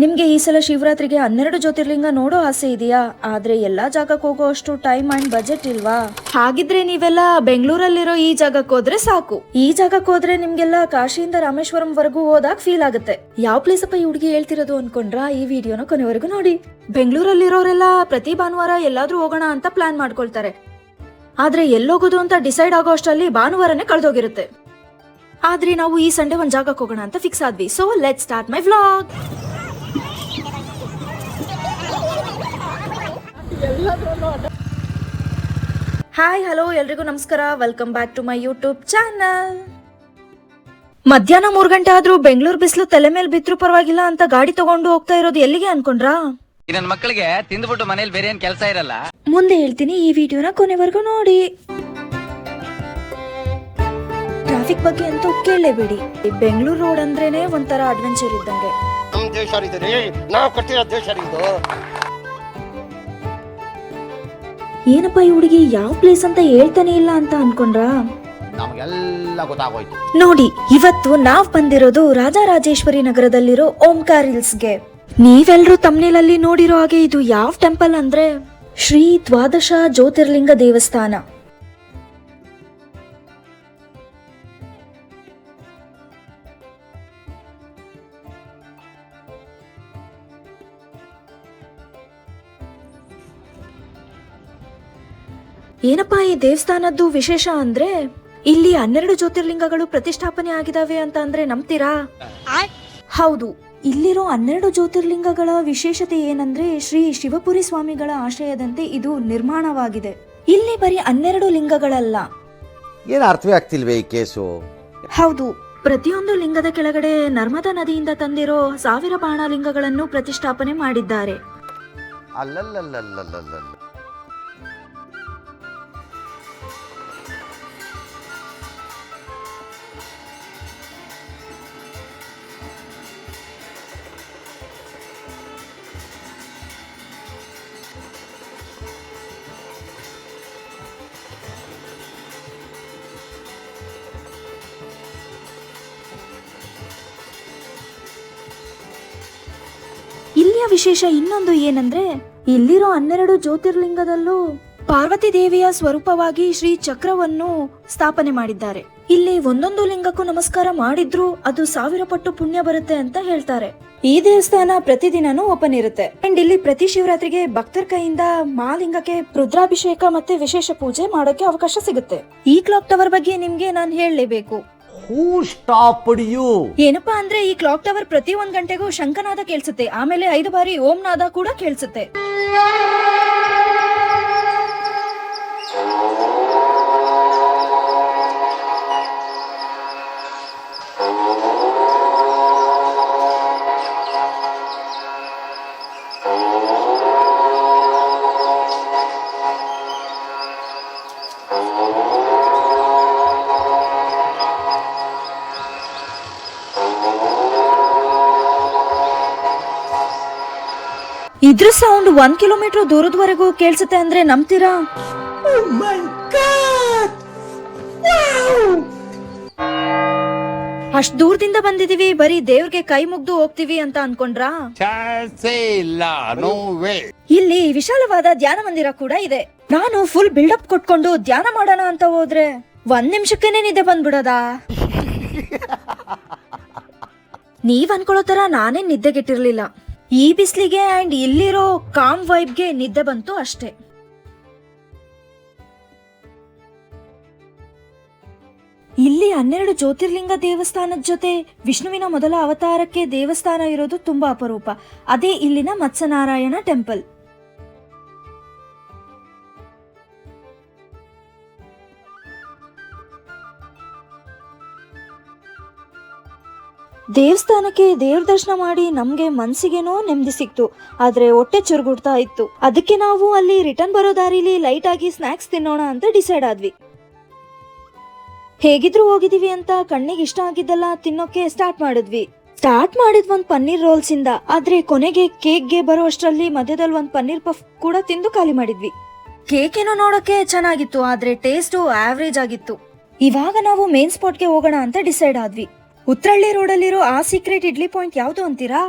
ನಿಮ್ಗೆ ಈ ಸಲ ಶಿವರಾತ್ರಿಗೆ 12 ಜ್ಯೋತಿರ್ಲಿಂಗ ನೋಡೋ ಆಸೆ ಇದೆಯಾ? ಆದ್ರೆ ಎಲ್ಲಾ ಜಾಗಕ್ಕೆ ಹೋಗೋ ಅಷ್ಟು ಟೈಮ್ ಅಂಡ್ ಬಜೆಟ್ ಇಲ್ವಾ? ಹಾಗಿದ್ರೆ ನೀವೆಲ್ಲ ಬೆಂಗಳೂರಲ್ಲಿರೋ ಈ ಜಾಗಕ್ಕೆ ಹೋದ್ರೆ ಸಾಕು. ಈ ಜಾಗಕ್ಕೆ ಹೋದ್ರೆ ನಿಮ್ಗೆಲ್ಲ ಕಾಶಿಯಿಂದ ರಾಮೇಶ್ವರಂ ವರೆಗೂ ಹೋದಾಗ ಫೀಲ್ ಆಗುತ್ತೆ. ಯಾವ ಪ್ಲೇಸ್ ಅಪ್ಪ ಈ ಹುಡುಗಿ ಹೇಳ್ತಿರೋದು ಅನ್ಕೊಂಡ್ರ? ಈ ವಿಡಿಯೋನ ಕೊನೆವರೆಗೂ ನೋಡಿ. ಬೆಂಗಳೂರಲ್ಲಿರೋರೆಲ್ಲ ಪ್ರತಿ ಭಾನುವಾರ ಎಲ್ಲಾದ್ರೂ ಹೋಗೋಣ ಅಂತ ಪ್ಲಾನ್ ಮಾಡ್ಕೊಳ್ತಾರೆ. ಆದ್ರೆ ಎಲ್ಲೋಗೋದು ಅಂತ ಡಿಸೈಡ್ ಆಗೋ ಅಷ್ಟರಲ್ಲಿ ಭಾನುವಾರನೇ ಕಳೆದೋಗಿರುತ್ತೆ. ಆದ್ರೆ ನಾವು ಈ ಸಂಡೇ ಒಂದ್ ಜಾಗಕ್ಕೆ ಹೋಗೋಣ ಅಂತ ಫಿಕ್ಸ್ ಆದ್ವಿ. So let's start my vlog. Hi hello ಎಲ್ರಿಗೂ ನಮಸ್ಕಾರ. Welcome back to my YouTube channel. ಮಧ್ಯಾಹ್ನ 3 ಗಂಟೆ ಆದ್ರೂ ಬೆಂಗಳೂರು ಬಿಸಿಲು ತಲೆ ಮೇಲೆ ಬಿದ್ರು ಪರವಾಗಿಲ್ಲ ಅಂತ ಗಾಡಿ ತಗೊಂಡು ಹೋಗ್ತಾ ಇರೋದು ಎಲ್ಲಿಗೆ ಅನ್ಕೊಂಡ್ರಾ? ನನ್ನ ಮಕ್ಕಳಿಗೆ ತಿಂದ್ಬಿಟ್ಟು ಮನೇಲಿ ಬೇರೆ ಏನ್ ಕೆಲಸ ಇರಲ್ಲ. ಮುಂದೆ ಹೇಳ್ತೀನಿ, ಈ ವಿಡಿಯೋನ ಕೊನೆವರೆಗೂ ನೋಡಿ. ಟ್ರಾಫಿಕ್ ಬಗ್ಗೆ ಅಂತೂ ಕೇಳಲೇಬೇಡಿ. ಬೆಂಗಳೂರು ರೋಡ್ ಅಂದ್ರೇನೆ ಒಂಥರ ಅಡ್ವೆಂಚರ್ ಇದ್ದಂಗೆ. ನಮ್ ದೇಶ ರೀ, ನಾವು ಕಟ್ಟಿರೋ ದೇಶ ಇದು. ಏನಪ್ಪ ಈ ಹುಡುಗಿ ಯಾವ ಪ್ಲೇಸ್ ಅಂತ ಹೇಳ್ತಾನೆ ಇಲ್ಲ ಅಂತ ಅನ್ಕೊಂಡ್ರಾ? ನಮಗೆಲ್ಲ ಗೊತ್ತಾಗೋಯ್ತು ನೋಡಿ, ಇವತ್ತು ನಾವ್ ಬಂದಿರೋದು ರಾಜರಾಜೇಶ್ವರಿ ನಗರದಲ್ಲಿರೋ ಓಂಕಾರ್ ಹಿಲ್ಸ್ಗೆ. ನೀವೆಲ್ರೂ ತಮ್ನೇಲಲ್ಲಿ ನೋಡಿರೋ ಹಾಗೆ ಇದು ಯಾವ ಟೆಂಪಲ್ ಅಂದ್ರೆ ಶ್ರೀ ದ್ವಾದಶ ಜ್ಯೋತಿರ್ಲಿಂಗ ದೇವಸ್ಥಾನ. ಏನಪ್ಪಾ ಈ ದೇವಸ್ಥಾನದ್ದು ವಿಶೇಷ ಅಂದ್ರೆ ಇಲ್ಲಿ 12 ಜ್ಯೋತಿರ್ಲಿಂಗಗಳು ಪ್ರತಿಷ್ಠಾಪನೆ ಆಗಿದಾವೆ ಅಂತ ಅಂದ್ರೆ ನಂಬ್ತೀರಾ? ಹೌದು, ಇಲ್ಲಿರೋ 12 ಜ್ಯೋತಿರ್ಲಿಂಗಗಳ ವಿಶೇಷತೆ ಏನಂದ್ರೆ ಶ್ರೀ ಶಿವಪುರಿ ಸ್ವಾಮಿಗಳ ಆಶಯದಂತೆ ಇದು ನಿರ್ಮಾಣವಾಗಿದೆ. ಇಲ್ಲಿ ಬರೀ 12 ಲಿಂಗಗಳಲ್ಲ. ಏನ್ ಅರ್ಥವೇ ಆಗ್ತಿಲ್ವೇ ಈ ಕೇಸು? ಹೌದು, ಪ್ರತಿಯೊಂದು ಲಿಂಗದ ಕೆಳಗಡೆ ನರ್ಮದಾ ನದಿಯಿಂದ ತಂದಿರೋ 1000 ಬಾಣ ಲಿಂಗಗಳನ್ನು ಪ್ರತಿಷ್ಠಾಪನೆ ಮಾಡಿದ್ದಾರೆ. ಅಲ್ಲಲ್ಲಲ್ಲಲ್ಲಲ್ಲಲ್ಲ, ಇಲ್ಲಿಯ ವಿಶೇಷ ಇನ್ನೊಂದು ಏನಂದ್ರೆ ಇಲ್ಲಿರೋ 12 ಜ್ಯೋತಿರ್ಲಿಂಗದಲ್ಲೂ ಪಾರ್ವತಿ ದೇವಿಯ ಸ್ವರೂಪವಾಗಿ ಶ್ರೀ ಚಕ್ರವನ್ನು ಸ್ಥಾಪನೆ ಮಾಡಿದ್ದಾರೆ. ಇಲ್ಲಿ ಒಂದೊಂದು ಲಿಂಗಕ್ಕೂ ನಮಸ್ಕಾರ ಮಾಡಿದ್ರು ಅದು 1000 ಪಟ್ಟು ಪುಣ್ಯ ಬರುತ್ತೆ ಅಂತ ಹೇಳ್ತಾರೆ. ಈ ದೇವಸ್ಥಾನ ಪ್ರತಿದಿನನೂ ಓಪನ್ ಇರುತ್ತೆ. ಅಂಡ್ ಇಲ್ಲಿ ಪ್ರತಿ ಶಿವರಾತ್ರಿಗೆ ಭಕ್ತರ ಕೈಯಿಂದ ಮಹಾಲಿಂಗಕ್ಕೆ ರುದ್ರಾಭಿಷೇಕ ಮತ್ತೆ ವಿಶೇಷ ಪೂಜೆ ಮಾಡೋಕೆ ಅವಕಾಶ ಸಿಗುತ್ತೆ. ಈ ಕ್ಲಾಕ್ ಟವರ್ ಬಗ್ಗೆ ನಿಮ್ಗೆ ನಾನು ಹೇಳಲೇಬೇಕು. Who stopped you? ಏನಪ್ಪಾ ಅಂದ್ರೆ ಈ ಕ್ಲಾಕ್ ಟವರ್ ಪ್ರತಿ 1 ಗಂಟೆಗೂ ಶಂಖನಾದ ಕೇಳಿಸುತ್ತೆ. ಆಮೇಲೆ 5 ಬಾರಿ ಓಂ ನಾದ ಕೂಡ ಕೇಳಿಸುತ್ತೆ. ಇದ್ರ ಸೌಂಡ್ 1 ಕಿಲೋಮೀಟರ್ ದೂರದವರೆಗೂ ಕೇಳಿಸುತ್ತೆ ಅಂದ್ರೆ ನಂಬ್ತೀರಾ? ಅಷ್ಟ್ ದೂರದಿಂದ ಬಂದಿದೀವಿ, ಬರೀ ದೇವ್ರಿಗೆ ಕೈ ಮುಗ್ದು ಹೋಗ್ತೀವಿ ಅಂತ ಅನ್ಕೊಂಡ್ರಾ? ಇಲ್ಲಿ ವಿಶಾಲವಾದ ಧ್ಯಾನ ಮಂದಿರ ಕೂಡ ಇದೆ. ನಾನು ಫುಲ್ ಬಿಲ್ಡಪ್ ಕೊಟ್ಕೊಂಡು ಧ್ಯಾನ ಮಾಡೋಣ ಅಂತ ಹೋದ್ರೆ 1 ನಿಮಿಷಕ್ಕೇನೆ ನಿದ್ದೆ ಬಂದ್ಬಿಡೋದಾ? ನೀವ್ ಅನ್ಕೊಳ್ಳೋ ತರ ನಾನೇ ನಿದ್ದೆಗೆಟ್ಟಿರ್ಲಿಲ್ಲ. ಈ ಬಿಸ್ಲಿಗೆ ಅಂಡ್ ಇಲ್ಲಿರೋ ಕಾಮ್ ವೈಬ್ಗೆ ನಿದ್ದೆ ಬಂತು ಅಷ್ಟೇ. ಇಲ್ಲಿ 12 ಜ್ಯೋತಿರ್ಲಿಂಗ ದೇವಸ್ಥಾನದ ಜೊತೆ ವಿಷ್ಣುವಿನ ಮೊದಲ ಅವತಾರಕ್ಕೆ ದೇವಸ್ಥಾನ ಇರೋದು ತುಂಬಾ ಅಪರೂಪ. ಅದೇ ಇಲ್ಲಿನ ಮತ್ಸ್ಯನಾರಾಯಣ ಟೆಂಪಲ್. ದೇವಸ್ಥಾನಕ್ಕೆ ದೇವ್ರ ದರ್ಶನ ಮಾಡಿ ನಮ್ಗೆ ಮನ್ಸಿಗೇನೋ ನೆಮ್ಮದಿ ಸಿಕ್ತು. ಆದ್ರೆ ಹೊಟ್ಟೆ ಚುರುಗುಡ್ತಾ ಇತ್ತು. ಅದಕ್ಕೆ ನಾವು ಅಲ್ಲಿ ರಿಟರ್ನ್ ಬರೋ ದಾರಿಲಿ ಲೈಟ್ ಆಗಿ ಸ್ನಾಕ್ಸ್ ತಿನ್ನೋಣ ಅಂತ ಡಿಸೈಡ್ ಆದ್ವಿ. ಹೇಗಿದ್ರು ಹೋಗಿದೀವಿ ಅಂತ ಕಣ್ಣಿಗೆ ಇಷ್ಟ ಆಗಿದ್ದೆಲ್ಲ ತಿನ್ನೋಕೆ ಸ್ಟಾರ್ಟ್ ಮಾಡಿದ್ವಿ. ಒಂದ್ ಪನ್ನೀರ್ ರೋಲ್ಸ್ ಇಂದ. ಆದ್ರೆ ಕೊನೆಗೆ ಕೇಕ್ಗೆ ಬರೋ ಅಷ್ಟರಲ್ಲಿ ಮಧ್ಯದಲ್ಲಿ ಒಂದ್ ಪನ್ನೀರ್ ಪಫ್ ಕೂಡ ತಿಂದು ಖಾಲಿ ಮಾಡಿದ್ವಿ. ಕೇಕ್ ಏನೋ ನೋಡೋಕೆ ಚೆನ್ನಾಗಿತ್ತು, ಆದ್ರೆ ಟೇಸ್ಟ್ ಆವರೇಜ್ ಆಗಿತ್ತು. ಇವಾಗ ನಾವು ಮೇನ್ ಸ್ಪಾಟ್ಗೆ ಹೋಗೋಣ ಅಂತ ಡಿಸೈಡ್ ಆದ್ವಿ. ಉತ್ರಳ್ಳಿ ರೋಡಲ್ಲಿರೋ ಆ ಸೀಕ್ರೆಟ್ ಇಡ್ಲಿ ಪಾಯಿಂಟ್ ಯಾವ್ದು ಅಂತೀರಾ?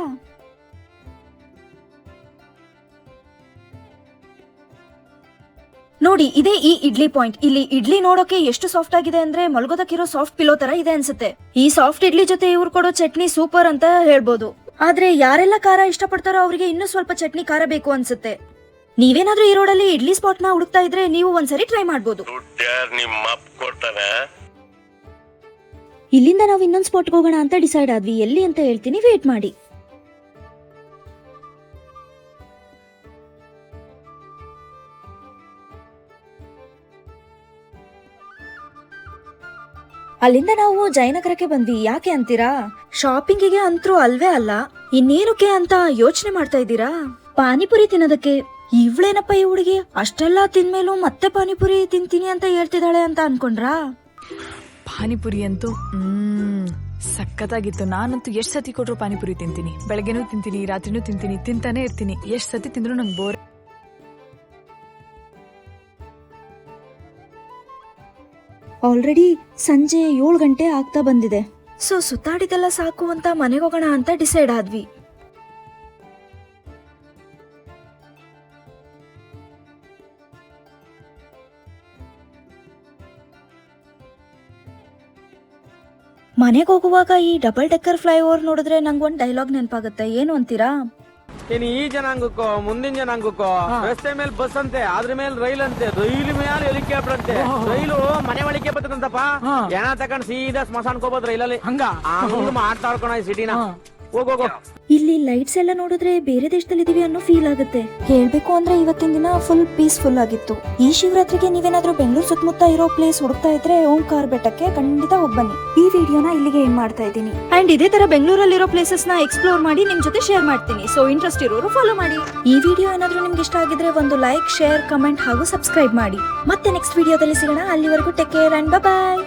ನೋಡಿ ಇದೇ ಈ ಇಡ್ಲಿ ಪಾಯಿಂಟ್. ಇಲ್ಲಿ ಇಡ್ಲಿ ನೋಡೋಕೆ ಎಷ್ಟು ಸಾಫ್ಟ್ ಆಗಿದೆ ಅಂದ್ರೆ ಮಲ್ಗೋದಕ್ಕಿರೋ ಸಾಫ್ಟ್ ಪಿಲೋ ತರ ಇದೆ ಅನ್ಸುತ್ತೆ. ಈ ಸಾಫ್ಟ್ ಇಡ್ಲಿ ಜೊತೆ ಇವ್ರು ಕೊಡೋ ಚಟ್ನಿ ಸೂಪರ್ ಅಂತ ಹೇಳ್ಬೋದು. ಆದ್ರೆ ಯಾರೆಲ್ಲ ಖಾರ ಇಷ್ಟಪಡ್ತಾರೋ ಅವ್ರಿಗೆ ಇನ್ನೂ ಸ್ವಲ್ಪ ಚಟ್ನಿ ಖಾರ ಬೇಕು ಅನ್ಸುತ್ತೆ. ನೀವೇನಾದ್ರೂ ಈ ರೋಡಲ್ಲಿ ಇಡ್ಲಿ ಸ್ಪಾಟ್ ನ ಹುಡುಕ್ತಾ ಇದ್ರೆ ನೀವು ಒಂದ್ಸರಿ ಟ್ರೈ ಮಾಡ್ಬೋದು. ಇಲ್ಲಿಂದ ನಾವು ಇನ್ನೊಂದ್ ಸ್ಪಾಟ್ ಹೋಗೋಣ ಅಂತ ಡಿಸೈಡ್ ಆದ್ವಿ. ಎಲ್ಲಿ ಅಂತ ಹೇಳ್ತೀನಿ, ವೇಟ್ ಮಾಡಿ. ಅಲ್ಲಿಂದ ನಾವು ಜಯನಗರಕ್ಕೆ ಬಂದ್ವಿ. ಯಾಕೆ ಅಂತೀರಾ? ಶಾಪಿಂಗಿಗೆ ಅಂತರೂ ಅಲ್ವೇ ಅಲ್ಲ, ಇನ್ನೇನಕ್ಕೆ ಅಂತ ಯೋಚನೆ ಮಾಡ್ತಾ ಇದ್ದೀರಾ? ಪಾನಿಪುರಿ ತಿನ್ನೋದಕ್ಕೆ. ಇವ್ಳೇನಪ್ಪ ಈ ಹುಡುಗಿ ಅಷ್ಟೆಲ್ಲಾ ತಿಂದ್ಮೇಲೂ ಮತ್ತೆ ಪಾನಿಪುರಿ ತಿಂತೀನಿ ಅಂತ ಹೇಳ್ತಿದ್ದಾಳೆ ಅಂತ ಅನ್ಕೊಂಡ್ರಾ? ಪಾನಿಪುರಿ ಅಂತೂ ಸಖತ್ತಾಗಿತ್ತು. ನಾನಂತೂ ಎಷ್ಟ್ ಸತಿ ಕೊಟ್ರು ಪಾನಿಪುರಿ ತಿಂತೀನಿ. ಬೆಳಗ್ಗೆನೂ ತಿಂತೀನಿ, ರಾತ್ರಿನೂ ತಿಂತೀನಿ, ತಿಂತಾನೆ ಇರ್ತೀನಿ. ಎಷ್ಟ್ ಸತಿ ತಿಂದ್ರು ನಂಗೆ ಬೋರ್. ಆಲ್ರೆಡಿ ಸಂಜೆ 7 ಗಂಟೆ ಆಗ್ತಾ ಬಂದಿದೆ. ಸೊ ಸುತ್ತಾಡಿದೆಲ್ಲ ಸಾಕು ಅಂತ ಮನೆಗೆ ಹೋಗೋಣ ಅಂತ ಡಿಸೈಡ್ ಆದ್ವಿ. ಮನೆಗೆ ಹೋಗುವಾಗ ಈ ಡಬಲ್ ಡೆಕ್ಕರ್ ಫ್ಲೈಓವರ್ ನೋಡಿದ್ರೆ ನಂಗೊಂದು ಡೈಲಾಗ್ ನೆನಪಾಗುತ್ತೆ. ಏನು ಅಂತೀರಾ? ಈ ಜನಾಂಗಕ್ಕೋ ಮುಂದಿನ ಜನಾಂಗಕ್ಕೋ ರಸ್ತೆ ಮೇಲೆ ಬಸ್ ಅಂತೆ, ಅದ್ರ ಮೇಲೆ ರೈಲ್ ಅಂತೆ, ರೈಲ್ ಮೇಲೆ ಹೆಲಿಕಾಪ್ಟರ್ ಅಂತೆ. ರೈಲು ಮನೆ ಒಳಗೆ ಬರ್ತದಂತಪ್ಪ. ಏನ ತಕೊಂಡ್ ಸೀದಾ ಸ್ಮಶಾನ್ಕೋಬೋದು ರೈಲಲ್ಲಿ. ಹಂಗ ಮಾಡ್ತಾ ಇರ್ಕೋಣ ಈ ಸಿಟಿನ. ಹೋಗೋಗೋ. ಇಲ್ಲಿ ಲೈಟ್ಸ್ ಎಲ್ಲ ನೋಡಿದ್ರೆ ಬೇರೆ ದೇಶದಲ್ಲಿ ಇದೀವಿ ಅನ್ನೋ ಫೀಲ್ ಆಗುತ್ತೆ. ಹೇಳ್ಬೇಕು ಅಂದ್ರೆ ಇವತ್ತಿನ ದಿನ ಫುಲ್ ಪೀಸ್ಫುಲ್ ಆಗಿತ್ತು. ಈ ಶಿವರಾತ್ರಿಗೆ ನೀವೇನಾದ್ರೂ ಬೆಂಗಳೂರು ಸುತ್ತಮುತ್ತ ಇರೋ ಪ್ಲೇಸ್ ಹುಡುಕ್ತಾ ಇದ್ರೆ ಓಂಕಾರ ಬೆಟ್ಟಕ್ಕೆ ಖಂಡಿತ ಹೋಗ್ಬನ್ನಿ. ಈ ವಿಡಿಯೋನ ಇಲ್ಲಿಗೆ ಏನ್ ಮಾಡ್ತಾ ಇದ್ದೀನಿ. ಅಂಡ್ ಇದೇ ತರ ಬೆಂಗಳೂರಲ್ಲಿರೋ ಪ್ಲೇಸಸ್ ನ ಎಕ್ಸ್ಪ್ಲೋರ್ ಮಾಡಿ ನಿಮ್ ಜೊತೆ ಶೇರ್ ಮಾಡ್ತೀನಿ. ಸೊ ಇಂಟ್ರೆಸ್ಟ್ ಇರೋರು ಫಾಲೋ ಮಾಡಿ. ಈ ವಿಡಿಯೋ ಏನಾದ್ರೂ ನಿಮ್ಗೆ ಇಷ್ಟ ಆಗಿದ್ರೆ ಒಂದು ಲೈಕ್, ಶೇರ್, ಕಮೆಂಟ್ ಹಾಗೂ ಸಬ್ಸ್ಕ್ರೈಬ್ ಮಾಡಿ. ಮತ್ತೆ ನೆಕ್ಸ್ಟ್ ವಿಡಿಯೋದಲ್ಲಿ ಸಿಗೋಣ. ಅಲ್ಲಿವರೆಗೂ ಟೇಕ್ ಕೇರ್ ಅಂಡ್ ಬಾಯ್.